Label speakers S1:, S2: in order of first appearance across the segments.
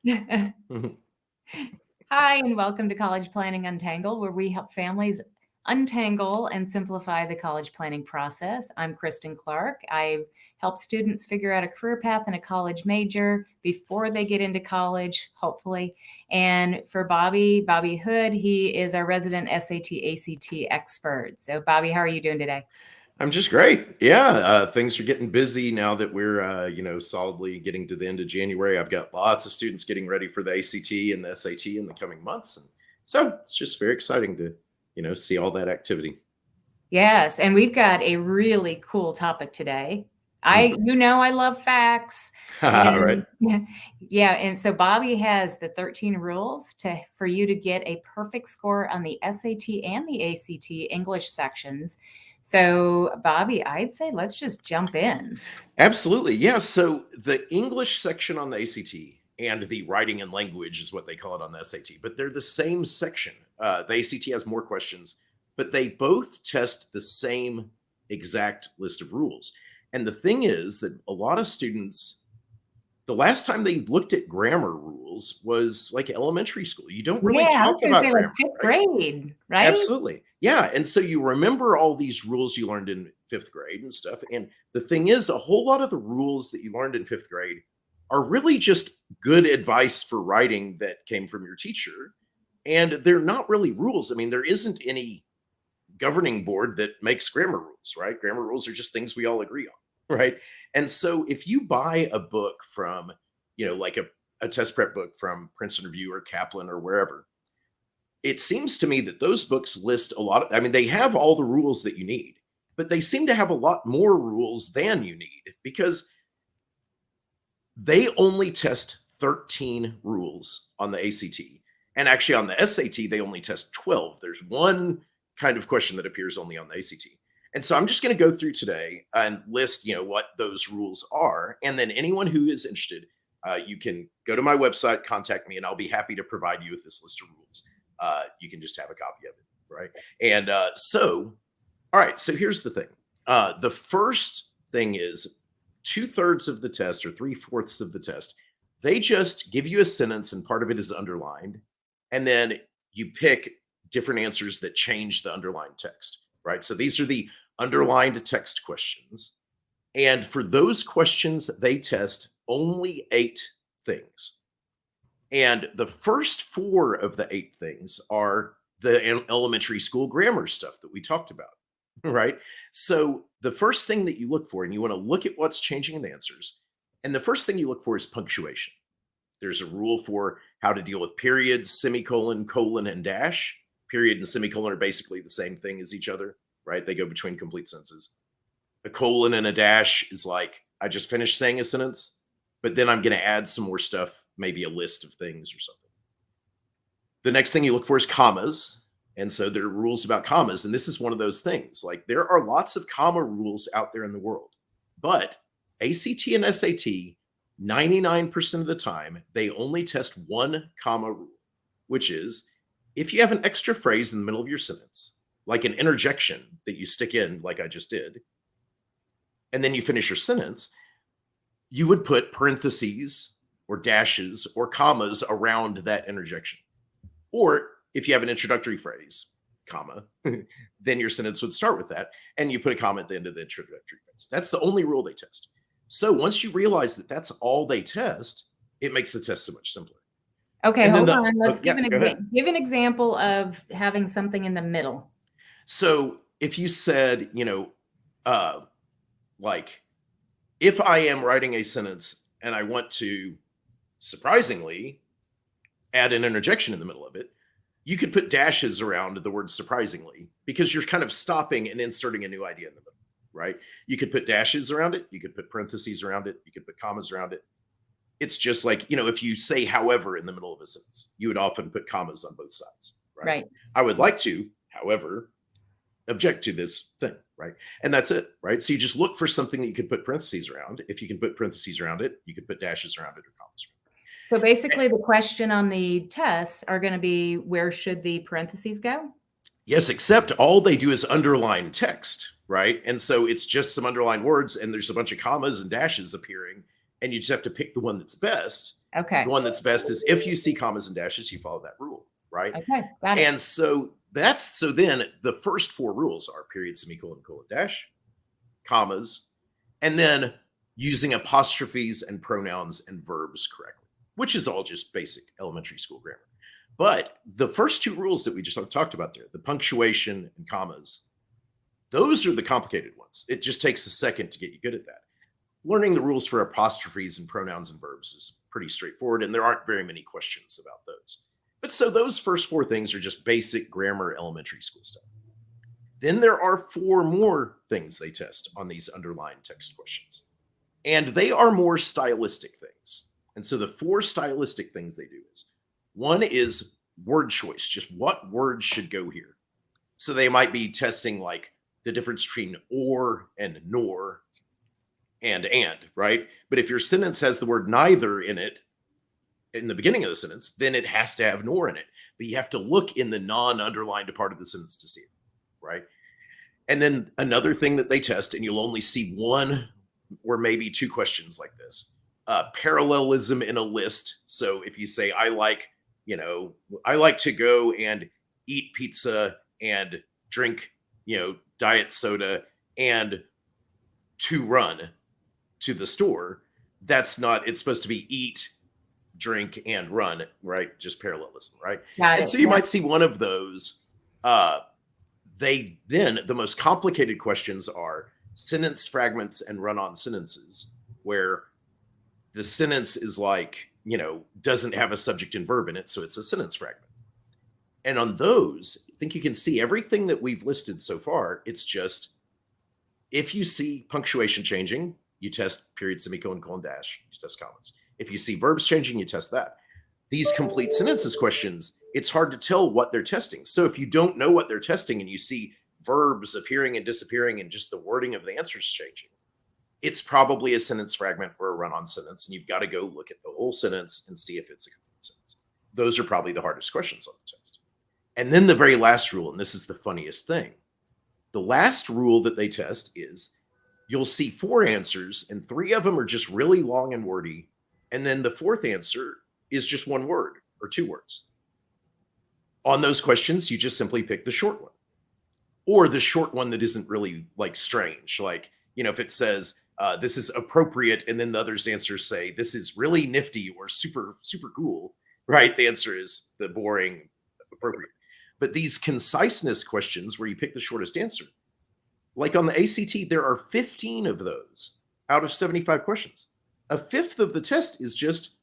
S1: Hi, and welcome to College Planning Untangled, where we help families untangle and simplify the college planning process. I'm Kristin Clark. I help students figure out a career path and a college major before they get into college, hopefully. And for Bobby Hood, he is our resident SAT ACT expert. So, Bobby, how are you doing today?
S2: I'm just great. Yeah, things are getting busy now that we're, solidly getting to the end of January. I've got lots of students getting ready for the ACT and the SAT in the coming months, and so it's just very exciting to, see all that activity.
S1: Yes, and we've got a really cool topic today.
S2: Mhm.
S1: I love facts.
S2: All right.
S1: And yeah, and so Bobby has the 13 rules for you to get a perfect score on the SAT and the ACT English sections. So, Bobby, I'd say let's just jump in.
S2: Absolutely. Yeah. So the English section on the ACT and the writing and language is what they call it on the SAT, but they're the same section. The ACT has more questions, but they both test the same exact list of rules. And the thing is that a lot of students, the last time they looked at grammar rules was like elementary school. You don't really
S1: Yeah, I was
S2: talk
S1: going to
S2: about
S1: say like
S2: grammar,
S1: fifth
S2: right?
S1: grade, right?
S2: Absolutely. Yeah. And so you remember all these rules you learned in fifth grade and stuff. And the thing is, a whole lot of the rules that you learned in fifth grade are really just good advice for writing that came from your teacher. And they're not really rules. I mean, there isn't any governing board that makes grammar rules, right? Grammar rules are just things we all agree on, right? And so if you buy a book from, like a test prep book from Princeton Review or Kaplan or wherever, it seems to me that those books list a lot of, I mean, they have all the rules that you need, but they seem to have a lot more rules than you need because they only test 13 rules on the ACT. And actually on the SAT, they only test 12. There's one kind of question that appears only on the ACT. And so I'm just going to go through today and list, what those rules are. And then anyone who is interested, you can go to my website, contact me, and I'll be happy to provide you with this list of rules. You can just have a copy of it, right? And all right, so here's the thing. The first thing is 2/3 of the test or 3/4 of the test, they just give you a sentence and part of it is underlined. And then you pick different answers that change the underlined text, right? So these are the underlined text questions. And for those questions, they test only 8 things. And the first 4 of the 8 things are the elementary school grammar stuff that we talked about, right? So the first thing that you look for, and you want to look at what's changing in the answers, and the first thing you look for is punctuation. There's a rule for how to deal with periods, semicolon, colon, and dash. Period and semicolon are basically the same thing as each other, right? They go between complete sentences. A colon and a dash is like, I just finished saying a sentence, but then I'm going to add some more stuff, maybe a list of things or something. The next thing you look for is commas. And so there are rules about commas. And this is one of those things. Like there are lots of comma rules out there in the world, but ACT and SAT, 99% of the time, they only test one comma rule, which is if you have an extra phrase in the middle of your sentence, like an interjection that you stick in, like I just did, and then you finish your sentence, you would put parentheses or dashes or commas around that interjection. Or if you have an introductory phrase, comma, then your sentence would start with that, and you put a comma at the end of the introductory phrase. That's the only rule they test. So once you realize that that's all they test, it makes the test so much simpler.
S1: Okay,
S2: And then
S1: hold on. Let's give
S2: yeah,
S1: an
S2: go ahead.
S1: give an example of having something in the middle.
S2: So if you said, like, if I am writing a sentence and I want to surprisingly add an interjection in the middle of it, you could put dashes around the word surprisingly because you're kind of stopping and inserting a new idea in the middle, right? You could put dashes around it. You could put parentheses around it. You could put commas around it. It's just like, if you say however in the middle of a sentence, you would often put commas on both sides, right?
S1: Right.
S2: I would like to, however, object to this thing, right? And that's it, right? So you just look for something that you could put parentheses around. If you can put parentheses around it, you could put dashes around it or commas around it.
S1: So basically, the question on the tests are going to be where should the parentheses go?
S2: Yes, except all they do is underline text, right? And so it's just some underlined words, and there's a bunch of commas and dashes appearing, and you just have to pick the one that's best.
S1: Okay.
S2: The one that's best is if you see commas and dashes, you follow that rule, right?
S1: Okay. Got it.
S2: And so then the first 4 rules are period, semicolon, colon, dash, commas, and then using apostrophes and pronouns and verbs correctly, which is all just basic elementary school grammar. But the first 2 rules that we just talked about there, the punctuation and commas, those are the complicated ones. It just takes a second to get you good at that. Learning the rules for apostrophes and pronouns and verbs is pretty straightforward, and there aren't very many questions about those. But so those first 4 things are just basic grammar elementary school stuff. Then there are 4 more things they test on these underlined text questions. And they are more stylistic things. And so the 4 stylistic things they do is, one is word choice, just what words should go here. So they might be testing like the difference between or and nor and, right? But if your sentence has the word neither in it, in the beginning of the sentence, then it has to have nor in it. But you have to look in the non-underlined part of the sentence to see it, right? And then another thing that they test, and you'll only see 1 or maybe 2 questions like this, parallelism in a list. So if you say, I like to go and eat pizza and drink, diet soda and to run to the store, it's supposed to be eat, drink, and run, right? Just parallelism, right? So you might see one of those. The most complicated questions are sentence fragments and run-on sentences, where the sentence is like, doesn't have a subject and verb in it, so it's a sentence fragment. And on those, I think you can see everything that we've listed so far. It's just, if you see punctuation changing, you test period, semicolon, colon, dash, you test commas. If you see verbs changing, you test that. These complete sentences questions, it's hard to tell what they're testing. So if you don't know what they're testing and you see verbs appearing and disappearing and just the wording of the answers changing, it's probably a sentence fragment or a run-on sentence, and you've got to go look at the whole sentence and see if it's a complete sentence. Those are probably the hardest questions on the test. And then the very last rule, and this is the funniest thing, the last rule that they test is you'll see 4 answers, and 3 of them are just really long and wordy, and then the 4th answer is just 1 word or 2 words. On those questions, you just simply pick the short one, or the short one that isn't really like strange. Like, if it says, this is appropriate, and then the other's answers say, this is really nifty or super, super cool, right? The answer is the boring appropriate. But these conciseness questions where you pick the shortest answer, like on the ACT, there are 15 of those out of 75 questions. A fifth of the test is just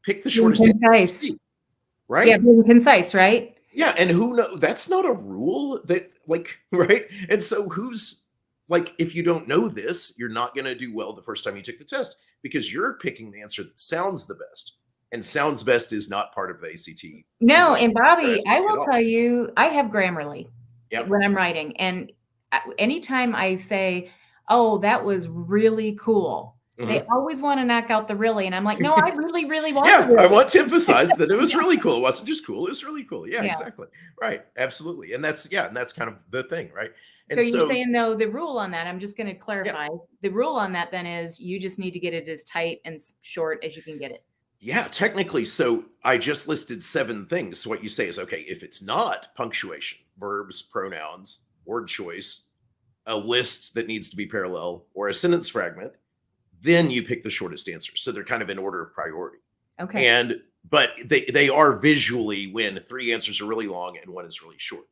S2: pick the shortest
S1: answer, right? Yeah, being concise, right?
S2: Yeah, and who knows? That's not a rule that, right? And so if you don't know this, you're not going to do well the first time you take the test, because you're picking the answer that sounds the best. And sounds best is not part of the ACT.
S1: No, and Bobby, I will tell you, I have Grammarly when I'm writing. And anytime I say, oh, that was really cool, they always want to knock out the really. And I'm like, no, I really, really want to.
S2: I want to emphasize that it was really cool. It wasn't just cool. It was really cool. Yeah, exactly. Right. Absolutely. And that's kind of the thing, right? And
S1: so you're saying, though, the rule on that, I'm just going to clarify. Yeah. The rule on that then is you just need to get it as tight and short as you can get it.
S2: Yeah, technically. So I just listed 7 things. So what you say is, okay, if it's not punctuation, verbs, pronouns, word choice, a list that needs to be parallel, or a sentence fragment, then you pick the shortest answer. So they're kind of in order of priority.
S1: Okay.
S2: But they are visually when 3 answers are really long and 1 is really short.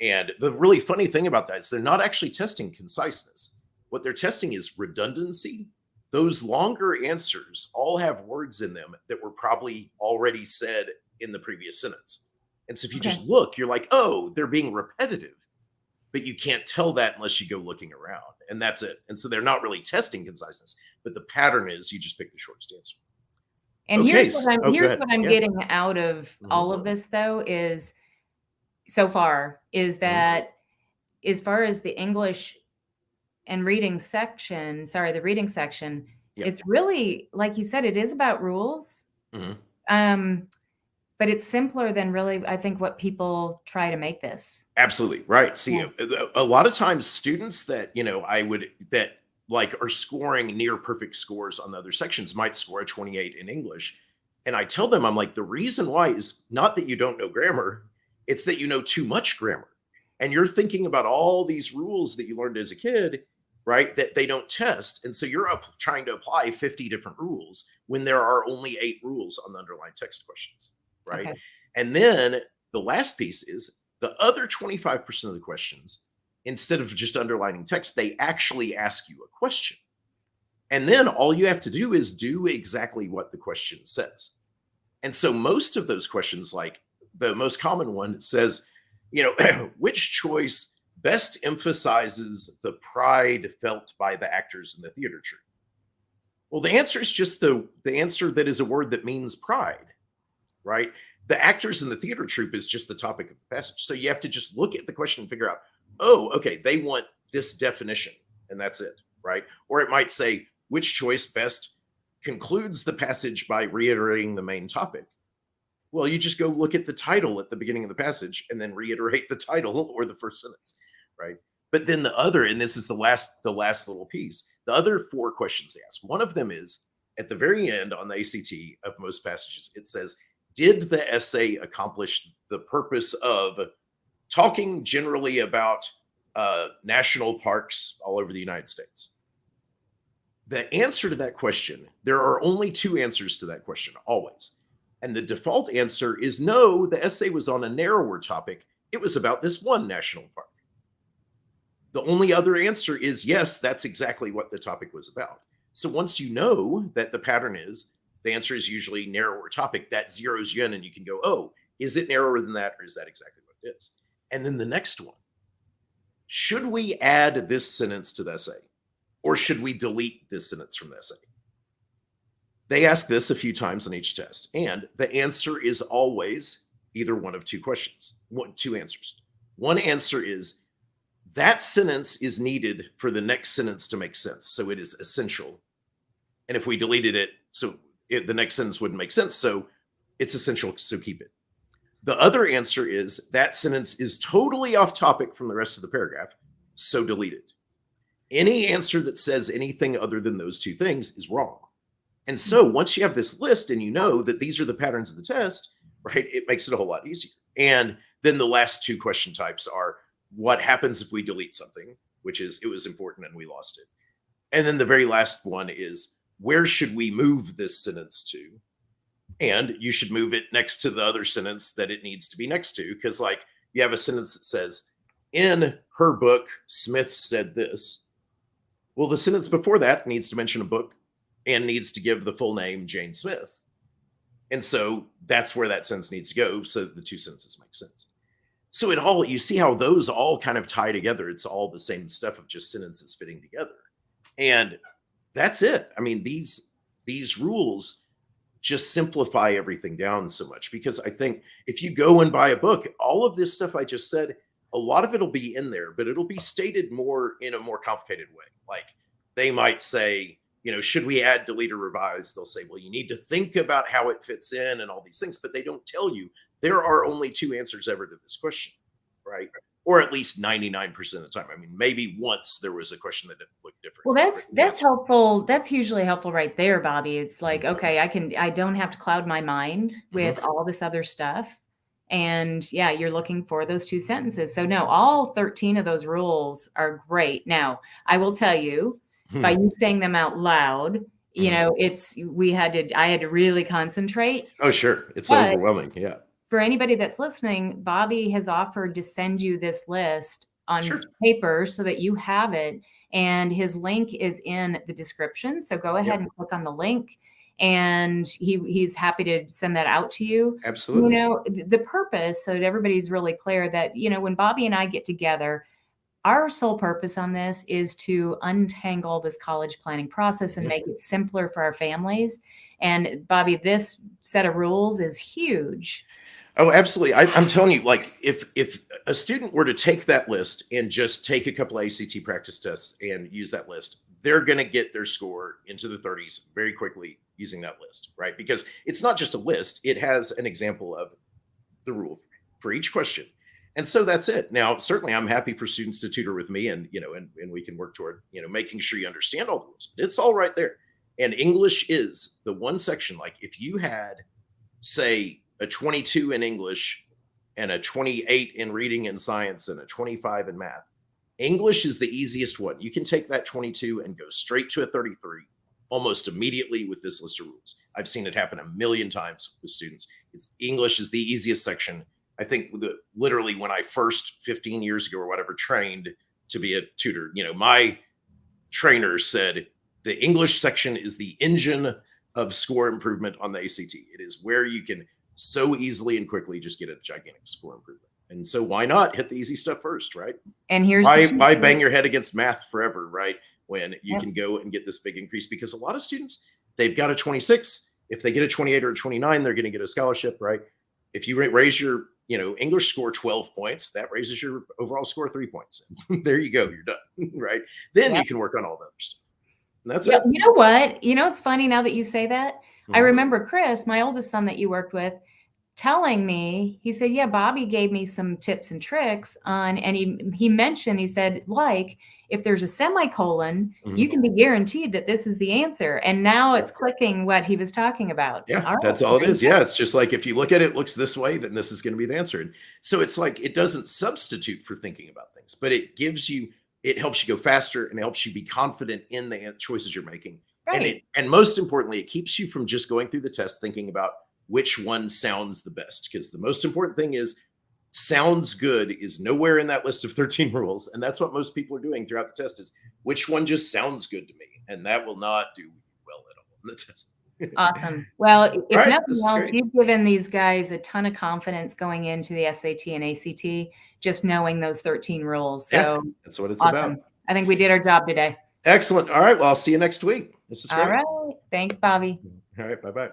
S2: And the really funny thing about that is they're not actually testing conciseness. What they're testing is redundancy. Those longer answers all have words in them that were probably already said in the previous sentence. And so if you just look, you're like, oh, they're being repetitive. But you can't tell that unless you go looking around. And that's it. And so they're not really testing conciseness. But the pattern is you just pick the shortest answer.
S1: And here's what I'm getting out of all of this, though, is so far is that as far as the English and reading section, the reading section, it's really, like you said, it is about rules. But it's simpler than really, I think, what people try to make this.
S2: Absolutely. Right. See, a lot of times students that, like are scoring near perfect scores on the other sections, might score a 28 in English. And I tell them, I'm like, the reason why is not that you don't know grammar, it's that you know too much grammar. And you're thinking about all these rules that you learned as a kid, right? That they don't test. And so you're trying to apply 50 different rules when there are only 8 rules on the underlying text questions, right?
S1: Okay.
S2: And then the last piece is the other 25% of the questions, instead of just underlining text, they actually ask you a question. And then all you have to do is do exactly what the question says. And so most of those questions, like the most common one says, which choice best emphasizes the pride felt by the actors in the theater troupe? Well, the answer is just the answer that is a word that means pride, right? The actors in the theater troupe is just the topic of the passage. So you have to just look at the question and figure out, oh, okay, they want this definition, and that's it, right? Or it might say, which choice best concludes the passage by reiterating the main topic? Well, you just go look at the title at the beginning of the passage and then reiterate the title or the first sentence, right? But then the other, and this is the last little piece, the other 4 questions they ask. One of them is at the very end on the ACT of most passages, it says, did the essay accomplish the purpose of talking generally about national parks all over the United States? The answer to that question, there are only 2 answers to that question, always. And the default answer is no, the essay was on a narrower topic. It was about this one national park. The only other answer is yes, that's exactly what the topic was about. So once you know that the pattern is, the answer is usually narrower topic, that zeroes you in and you can go, oh, is it narrower than that, or is that exactly what it is? And then the next one, should we add this sentence to the essay? Or should we delete this sentence from the essay? They ask this a few times on each test, and the answer is always either one of 2 questions, 2 answers. One answer is that sentence is needed for the next sentence to make sense, so it is essential. And if we deleted it, the next sentence wouldn't make sense, so it's essential, so keep it. The other answer is that sentence is totally off topic from the rest of the paragraph, so delete it. Any answer that says anything other than those 2 things is wrong. And so once you have this list and you know that these are the patterns of the test, right, it makes it a whole lot easier. And then the last 2 question types are, what happens if we delete something, which is it was important and we lost it. And then the very last one is, where should we move this sentence to? And you should move it next to the other sentence that it needs to be next to, because like you have a sentence that says, in her book, Smith said this. Well, the sentence before that needs to mention a book and needs to give the full name, Jane Smith. And so that's where that sentence needs to go so that the 2 sentences make sense. So you see how those all kind of tie together. It's all the same stuff of just sentences fitting together. And that's it. I mean, these rules just simplify everything down so much, because I think if you go and buy a book, all of this stuff I just said, a lot of it'll be in there, but it'll be stated more in a more complicated way. Like they might say, should we add, delete, or revise? They'll say, well, you need to think about how it fits in and all these things, but they don't tell you there are only 2 answers ever to this question, right? Or at least 99% of the time. I mean, maybe once there was a question that looked different.
S1: Well, that's helpful. That's hugely helpful right there, Bobby. It's like, okay, I don't have to cloud my mind with all this other stuff. And yeah, you're looking for those 2 sentences. So no, all 13 of those rules are great. Now, I will tell you, by you saying them out loud, I had to really concentrate.
S2: Oh, sure. It's overwhelming. Yeah.
S1: For anybody that's listening, Bobby has offered to send you this list on paper so that you have it. And his link is in the description. So go ahead and click on the link, and he's happy to send that out to you.
S2: Absolutely.
S1: The purpose, so that everybody's really clear that, when Bobby and I get together, our sole purpose on this is to untangle this college planning process and make it simpler for our families. And Bobby, this set of rules is huge.
S2: Oh, absolutely. I'm telling you, like if a student were to take that list and just take a couple of ACT practice tests and use that list, they're going to get their score into the 30s very quickly using that list, right? Because it's not just a list. It has an example of the rule for each question. And so that's it. Now, certainly I'm happy for students to tutor with me and, and we can work toward, making sure you understand all the rules. It's all right there. And English is the one section, like if you had, say, a 22 in English and a 28 in reading and science and a 25 in math, English is the easiest one. You can take that 22 and go straight to a 33 almost immediately with this list of rules. I've seen it happen a million times with students. English is the easiest section. I think literally when I first 15 years ago or whatever trained to be a tutor, my trainer said the English section is the engine of score improvement on the ACT. It is where you can so easily and quickly just get a gigantic score improvement. And so why not hit the easy stuff first, right?
S1: And here's
S2: why bang your head against math forever, right? When you can go and get this big increase, because a lot of students, they've got a 26. If they get a 28 or a 29, they're going to get a scholarship, right? If you raise your, English score 12 points, that raises your overall score 3 points. There you go. You're done, right? Then you can work on all the other stuff. And that's it.
S1: You know what? It's funny now that you say that. I remember Chris, my oldest son that you worked with, telling me, he said, yeah, Bobby gave me some tips and tricks on, and he mentioned, he said, like, if there's a semicolon, you can be guaranteed that this is the answer. And now it's clicking what he was talking about.
S2: Yeah, that's all it is. Yeah, it's just like, if you look at it, looks this way, then this is going to be the answer. And so it's like, it doesn't substitute for thinking about things, but it helps you go faster and it helps you be confident in the choices you're making. Right. And most importantly, it keeps you from just going through the test thinking about which one sounds the best, because the most important thing is sounds good is nowhere in that list of 13 rules. And that's what most people are doing throughout the test, is which one just sounds good to me. And that will not do well at all in the test.
S1: Awesome. Well, if nothing else, you've given these guys a ton of confidence going into the SAT and ACT, just knowing those 13 rules. So
S2: that's what it's about.
S1: I think we did our job today.
S2: Excellent. All right. Well, I'll see you next week. This is great.
S1: All right. Thanks, Bobby.
S2: All right. Bye-bye.